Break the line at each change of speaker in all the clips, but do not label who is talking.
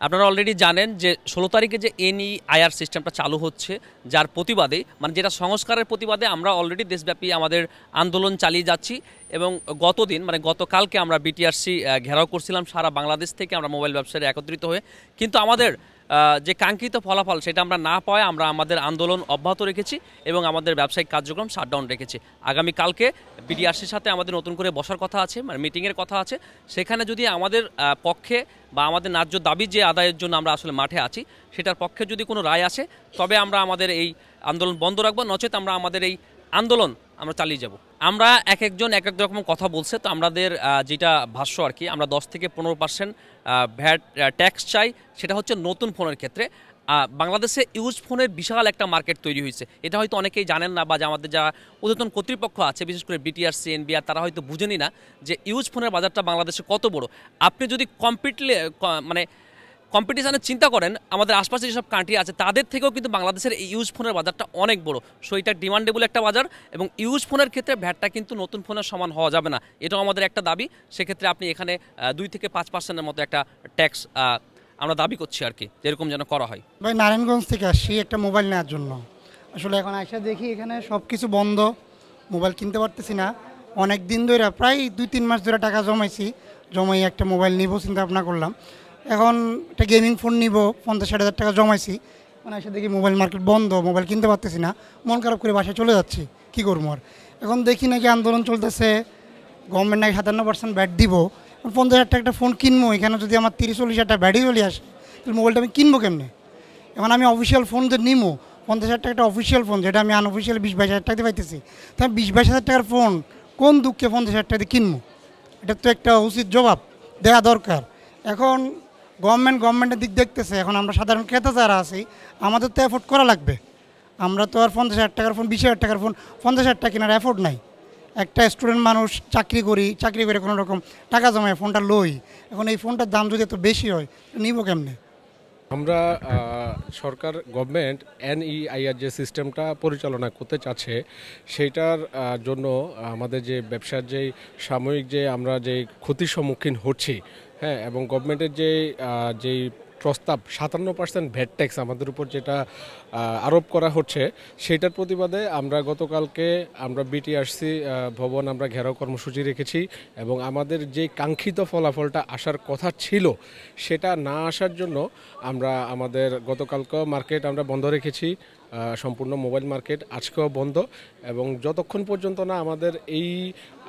আপনারা অলরেডি জানেন যে ১৬ তারিখে যে এনইআইআর সিস্টেমটা চালু হচ্ছে, যার প্রতিবাদে মানে যেটা সংস্কারের প্রতিবাদে আমরা অলরেডি দেশব্যাপী আমাদের আন্দোলন চালিয়ে যাচ্ছি। এবং গতদিন মানে গতকালকে আমরা বিটিআরসি ঘেরাও করছিলাম সারা বাংলাদেশ থেকে আমরা মোবাইল ব্যবসায়ীরা একত্রিত হয়ে, কিন্তু আমাদের যে কাঙ্ক্ষিত ফলাফল সেটা আমরা না পাওয়ায় আমরা আমাদের আন্দোলন অব্যাহত রেখেছি এবং আমাদের ব্যবসায়িক কার্যক্রম শাটডাউন রেখেছি। আগামীকালকে বিটিআরসির সাথে আমাদের নতুন করে বসার কথা আছে, মানে মিটিংয়ের কথা আছে। সেখানে যদি আমাদের পক্ষে বা আমাদের ন্যায্য দাবি যে আদায়ের জন্য আমরা আসলে মাঠে আছি সেটার পক্ষে যদি কোনো রায় আসে তবে আমরা আমাদের এই আন্দোলন বন্ধ রাখবো, নচেত আমরা আমাদের এই আন্দোলন আমরা চালিয়ে যাব। আমরা এক একজন এক এক রকম কথা বলছে, তো আমাদের যেটা ভাষ্য আর কি, আমরা 10 থেকে 15% ভ্যাট ট্যাক্স চাই। সেটা হচ্ছে নতুন ফোনের ক্ষেত্রে। বাংলাদেশে ইউজ ফোনের বিশাল একটা মার্কেট তৈরি হয়েছে, এটা হয়তো অনেকেই জানেন না, বা আমাদের যারা ঊর্ধ্বতন কর্তৃপক্ষ আছে বিশেষ করে বিটিআরসি এনবিআর তারা হয়তো বুঝেনি না যে ইউজ ফোনের বাজারটা বাংলাদেশে কত বড়। আপনি যদি কম্পিটিশনের চিন্তা করেন আমাদের আশপাশে যেসব কান্ট্রি আছে তাদের থেকেও কিন্তু বাংলাদেশের এই ইউজ ফোনের বাজারটা অনেক বড়। সো এটা ডিমান্ডেবল একটা বাজার, এবং ইউজ ফোনের ক্ষেত্রে ভ্যাটটা কিন্তু নতুন ফোনের সমান হওয়া যাবে না, এটাও আমাদের একটা দাবি। সেক্ষেত্রে আপনি এখানে 2 থেকে 5%-এর মতো একটা ট্যাক্স আমরা দাবি করছি আর কি, এরকম যেন করা হয়।
ভাই নারায়ণগঞ্জ থেকে আসছি একটা মোবাইল নেওয়ার জন্য। আসলে এখন আইসা দেখি এখানে সব কিছু বন্ধ, মোবাইল কিনতে পারতেছি না। অনেক দিন ধরে প্রায় 2-3 মাস ধরে টাকা জমাই একটা মোবাইল নিব চিন্তা ভাবনা করলাম। এখন একটা গেমিং ফোন নিব, 50-60 হাজার টাকা জমাইছি। মানে এসে দেখি মোবাইল মার্কেট বন্ধ, মোবাইল কিনতে পারতেছি না। মন খারাপ করে বাসায় চলে যাচ্ছি, কী করবো আর। এখন দেখি নাকি আন্দোলন চলতেছে, গভর্নমেন্ট নাকি 57% ব্যাট দিব। 50,000 টাকা একটা ফোন কিনবো, এখানে যদি আমার 30-40 হাজার টাকা ব্যাটই চলে আসে তাহলে মোবাইলটা আমি কিনবো কেমনে? এখন আমি অফিসিয়াল ফোন যে নিবো, 50,000 টাকা একটা অফিসিয়াল ফোন, যেটা আমি আনঅফিসিয়াল 20-22 হাজার টাকা দিয়ে পাইতেছি, তাই 20-22 হাজার টাকার ফোন কোন দুঃখে 50,000 টাকা দিয়ে কিনবো? এটা তো একটা উচিত জবাব দেওয়া দরকার। এখন গভর্নমেন্টের দিক দেখতেছে, এখন আমরা সাধারণ ক্রেতা যারা আছি আমাদের তো অ্যাফোর্ড করা লাগবে। আমরা তো আর 50,000 টাকার ফোন, 20,000 টাকার ফোন, 50,000 টাকা কেনার অ্যাফোর্ড নাই। একটা স্টুডেন্ট মানুষ চাকরি করে কোনো রকম টাকা জমায় ফোনটা লই। এখন এই ফোনটার দাম যদি এত বেশি হয় নিব কেমনে?
আমরা সরকার গভর্নমেন্ট এনইআইআর যে সিস্টেমটা পরিচালনা করতে চাচ্ছে সেইটার জন্য আমাদের যে ব্যবসার যে সাময়িক যে আমরা যে ক্ষতির সম্মুখীন হচ্ছি, হ্যাঁ, এবং গভর্নমেন্টের যেই প্রস্তাব 57% ভ্যাট ট্যাক্স আমাদের উপর যেটা আরোপ করা হচ্ছে সেটার প্রতিবাদে আমরা গতকালকে আমরা বিটিআরসি ভবন আমরা ঘেরাও কর্মসূচি রেখেছি, এবং আমাদের যে কাঙ্ক্ষিত ফলাফলটা আসার কথা ছিল সেটা না আসার জন্য আমরা আমাদের গতকালকেও মার্কেট আমরা বন্ধ রেখেছি, সম্পূর্ণ মোবাইল মার্কেট আজকেও বন্ধ। এবং যতক্ষণ পর্যন্ত না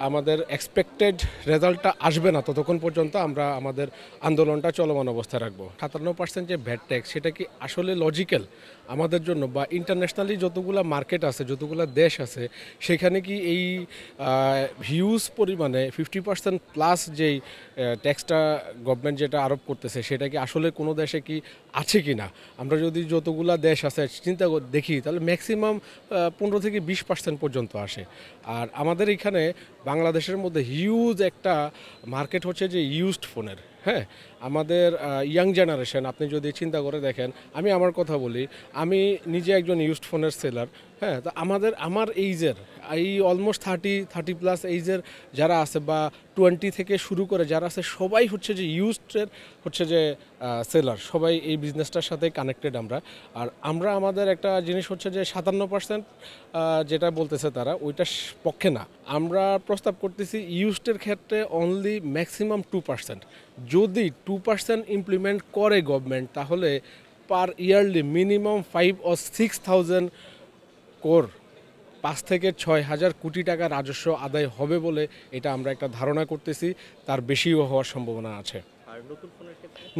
আমাদের এক্সপেক্টেড রেজাল্টটা আসবে না ততক্ষণ পর্যন্ত আমরা আমাদের আন্দোলনটা চলমান অবস্থায় রাখবো। 57% যে ভ্যাট ট্যাক্স সেটা কি আসলে লজিক্যাল আমাদের জন্য, বা ইন্টারন্যাশনালি যতগুলো মার্কেট আছে যতগুলো দেশ আছে সেখানে কি এই হিউজ পরিমাণে 50% প্লাস যেই ট্যাক্সটা গভর্নমেন্ট যেটা আরোপ করতেছে সেটা কি আসলে কোনো দেশে কি আছে কি না? আমরা যদি যতগুলা দেশ আছে চিন্তা দেখি তাহলে ম্যাক্সিমাম 15 থেকে 20% পর্যন্ত আসে। আর আমাদের এখানে বাংলাদেশের মধ্যে হিউজ একটা মার্কেট হচ্ছে যে ইউজড ফোনের। হ্যাঁ, আমাদের ইয়াং জেনারেশন আপনি যদি চিন্তা করে দেখেন, আমি আমার কথা বলি, আমি নিজে একজন ইউজড ফোনের সেলার। হ্যাঁ, তো আমার এইজের এই অলমোস্ট 30+ এইজের যারা আছে বা 20 থেকে শুরু করে যারা আছে সবাই হচ্ছে যে ইউজডের হচ্ছে যে সেলার, সবাই এই বিজনেসটার সাথে কানেক্টেড আমরা। আর আমাদের একটা জিনিস হচ্ছে যে 57% যেটা বলতেছে তারা ওইটার পক্ষে না, আমরা প্রস্তাব করতেছি ইউজডের ক্ষেত্রে অনলি ম্যাক্সিমাম 2%। যদি 2% ইমপ্লিমেন্ট করে গভর্নমেন্ট তাহলে পার ইয়ারলি মিনিমাম 5 or 6,000 কোর 5 থেকে 6,000 কোটি টাকা রাজস্ব আদায় হবে বলে এটা আমরা একটা ধারণা করতেছি, তার বেশিও হওয়ার সম্ভাবনা আছে। আর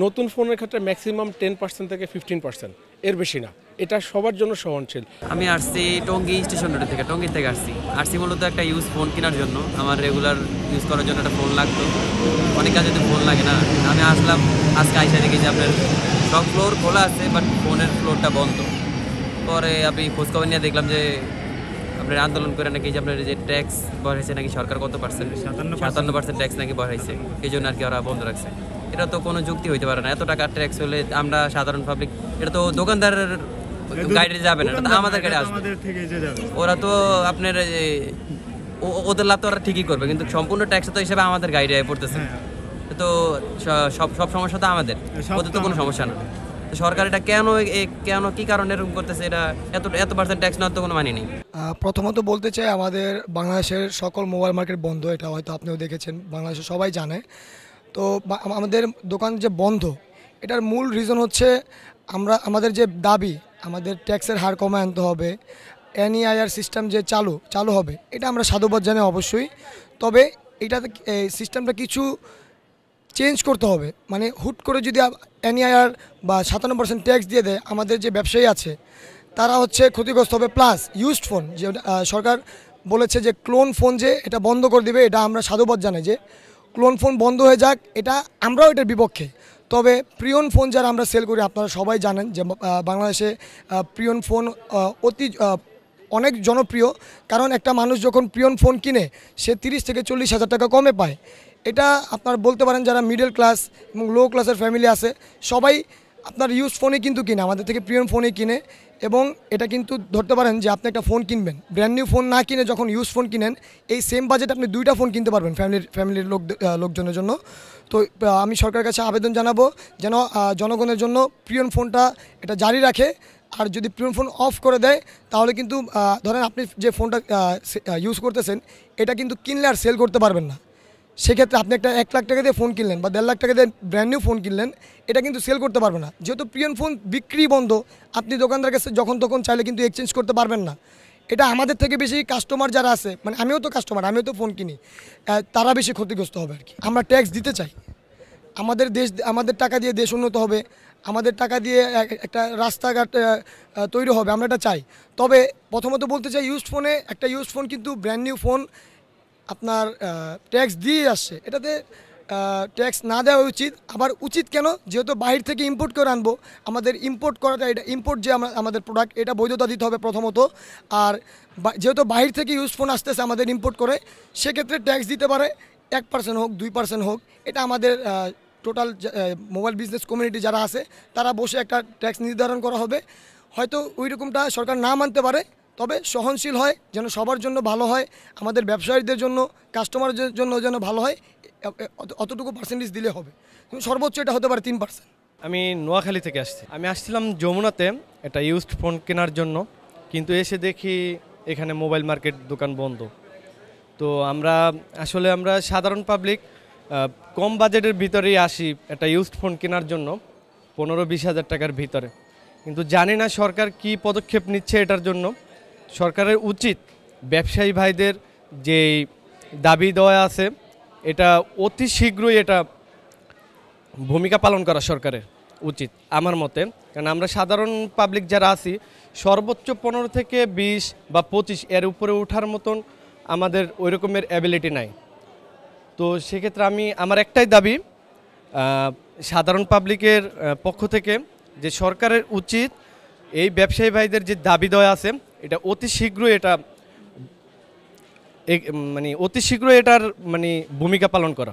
নতুন ফোনের ক্ষেত্রে ম্যাক্সিমাম 10% থেকে 15%, এর বেশি না। এটা সবার জন্য সহনশীল।
আমি আসছি টঙ্গী স্টেশন রোড থেকে, টঙ্গী থেকে আসছি মূলত একটা ইউজ ফোন কেনার জন্য। আমার রেগুলার ইউজ করার জন্য একটা ফোন লাগতো, অনেক কাজে তো ফোন লাগে না। আমি আসলাম, আজকে আইসা দেখি যে আপনার সব ফ্লোর খোলা আছে বাট ফোনের ফ্লোরটা বন্ধ। পরে আমি খোঁজখবর নিয়ে দেখলাম যে আপনার আন্দোলন করে নাকি যে আপনার যে ট্যাক্স বড়াইছে নাকি সরকার কত পার্সেন্ট, 57% ট্যাক্স নাকি বড়াইছে, এই জন্য আর কি ওরা বন্ধ রাখছে। এটা তো কোনো যুক্তি হইতে পারে না, এত টাকা ট্যাক্স হলে আমরা সাধারণ পাবলিক, এটা তো দোকানদারের গাইডে যাবে না, এটা আমাদের গাড়ি আসবে। ওরা তো আপনার ওদের লাভ তো ওরা ঠিকই করবে, কিন্তু সম্পূর্ণ ট্যাক্স তো হিসেবে আমাদের গাইডে পড়তেছে। তো সব সব সমস্যা তো আমাদের, ওদের তো কোনো সমস্যা না। তো সরকার এটা কেন কি কারণে এরকম করতেছে, এটা এত পার্সেন্ট ট্যাক্স নেওয়ার তো কোনো মানে নেই।
প্রথমত বলতে চাই আমাদের বাংলাদেশের সকল মোবাইল মার্কেট বন্ধ, এটা হয়তো আপনিও দেখেছেন, বাংলাদেশে সবাই জানে। তো আমাদের দোকান যে বন্ধ, এটার মূল রিজন হচ্ছে আমাদের যে দাবি, আমাদের ট্যাক্সের হার কমায় আনতে হবে, এনইআইআর সিস্টেম যে চালু হবে, এটা আমরা সাধুবাদ জানাই অবশ্যই। তবে এটাতে সিস্টেমটা কিছু চেঞ্জ করতে হবে। মানে হুট করে যদি এনইআইআর বা 57% ট্যাক্স দিয়ে দেয়, আমাদের যে ব্যবসায়ী আছে তারা হচ্ছে ক্ষতিগ্রস্ত হবে। প্লাস ইউজড ফোন যে সরকার বলেছে যে ক্লোন ফোন যে এটা বন্ধ করে দেবে, এটা আমরা সাধুবাদ জানাই যে ক্লোন ফোন বন্ধ হয়ে যাক, এটা আমরাও এটার বিপক্ষে। তবে প্রিয়ন ফোন যারা আমরা সেল করি, আপনারা সবাই জানেন যে বাংলাদেশে প্রিয়ন ফোন অনেক জনপ্রিয়। কারণ একটা মানুষ যখন প্রিয়ন ফোন কিনে, সে 30 থেকে 40 হাজার টাকা কমে পায়। এটা আপনার বলতে পারেন যারা মিডল ক্লাস এবং লো ক্লাসের ফ্যামিলি আছে, সবাই আপনার ইউজ ফোনে কিন্তু কিনে, আমাদের থেকে প্রিয়ন ফোনে কিনে। এবং এটা কিন্তু ধরতে পারেন যে আপনি একটা ফোন কিনবেন, ব্র্যান্ড নিউ ফোন না কিনে যখন ইউজ ফোন কিনেন, এই সেম বাজেট আপনি 2টা ফোন কিনতে পারবেন ফ্যামিলির লোকজনের জন্য। তো আমি সরকারের কাছে আবেদন জানাবো যেন জনগণের জন্য প্রিয়ন ফোনটা এটা জারি রাখে। আর যদি প্রিয়ন ফোন অফ করে দেয়, তাহলে কিন্তু ধরেন আপনি যে ফোনটা ইউজ করতেছেন, এটা কিন্তু কিনলে আর সেল করতে পারবেন না। সেক্ষেত্রে আপনি একটা 1 লাখ টাকা দিয়ে ফোন কিনলেন বা 1.5 লাখ টাকা দিয়ে ব্র্যান্ড নিউ ফোন কিনলেন, এটা কিন্তু সেল করতে পারবে না। যেহেতু প্রিয়ন ফোন বিক্রি বন্ধ, আপনি দোকানদার কাছে যখন তখন চাইলে কিন্তু এক্সচেঞ্জ করতে পারবেন না। এটা আমাদের থেকে বেশি কাস্টমার যারা আছে, মানে আমিও তো কাস্টমার, আমিও তো ফোন কিনি, তারা বেশি ক্ষতিগ্রস্ত হবে আর কি। আমরা ট্যাক্স দিতে চাই, আমাদের টাকা দিয়ে দেশ উন্নত হবে, আমাদের টাকা দিয়ে একটা রাস্তাঘাট তৈরি হবে, আমরা এটা চাই। তবে প্রথমত বলতে চাই, একটা ইউজড ফোন কিন্তু ব্র্যান্ড নিউ ফোন আপনার ট্যাক্স দিয়ে আসছে, এটাতে ট্যাক্স না দেওয়া উচিত। আবার উচিত কেন, যেহেতু বাহির থেকে ইম্পোর্ট করে আনবো, আমাদের ইম্পোর্ট করাটা, এটা ইম্পোর্ট যে আমাদের প্রোডাক্ট, এটা বৈধতা দিতে হবে প্রথমত। আর যেহেতু বাহির থেকে ইউজ ফোন আসতেছে আমাদের ইম্পোর্ট করে, সেক্ষেত্রে ট্যাক্স দিতে পারে 1% হোক 2% হোক। এটা আমাদের টোটাল মোবাইল বিজনেস কমিউনিটি যারা আছে, তারা বসে একটা ট্যাক্স নির্ধারণ করা হবে। হয়তো ওই রকমটা সরকার না মানতে পারে, তবে সহনশীল হয়, যেন সবার জন্য ভালো হয়, আমাদের ব্যবসায়ীদের জন্য, কাস্টমারদের জন্য যেন ভালো হয়, অতটুকু পার্সেন্টেজ দিলে হবে। সর্বোচ্চ এটা হতে পারে 3%।
আমি নোয়াখালী থেকে আসছি। আমি আসছিলাম যমুনাতে একটা ইউজড ফোন কেনার জন্য, কিন্তু এসে দেখি এখানে মোবাইল মার্কেট দোকান বন্ধ। তো আমরা সাধারণ পাবলিক কম বাজেটের ভিতরেই আসি একটা ইউজড ফোন কেনার জন্য 15-20 হাজার টাকার ভিতরে, কিন্তু জানি না সরকার কি পদক্ষেপ নিচ্ছে এটার জন্য। সরকারের উচিত ব্যবসায়ী ভাইদের যে দাবি দেওয়া আছে, এটা অতি শীঘ্রই এটা ভূমিকা পালন করা সরকারের উচিত আমার মতে। কারণ আমরা সাধারণ পাবলিক যারা আছি, সর্বোচ্চ 15 থেকে 20 বা 25 এর উপরে ওঠার মতন আমাদের ওই রকমের অ্যাবিলিটি নাই। তো সেক্ষেত্রে আমার একটাই দাবি সাধারণ পাবলিকের পক্ষ থেকে, যে সরকারের উচিত এই ব্যবসায়ী ভাইদের যে দাবি দেওয়া আছে, এটা অতি শীঘ্রই এটার ভূমিকা পালন করা।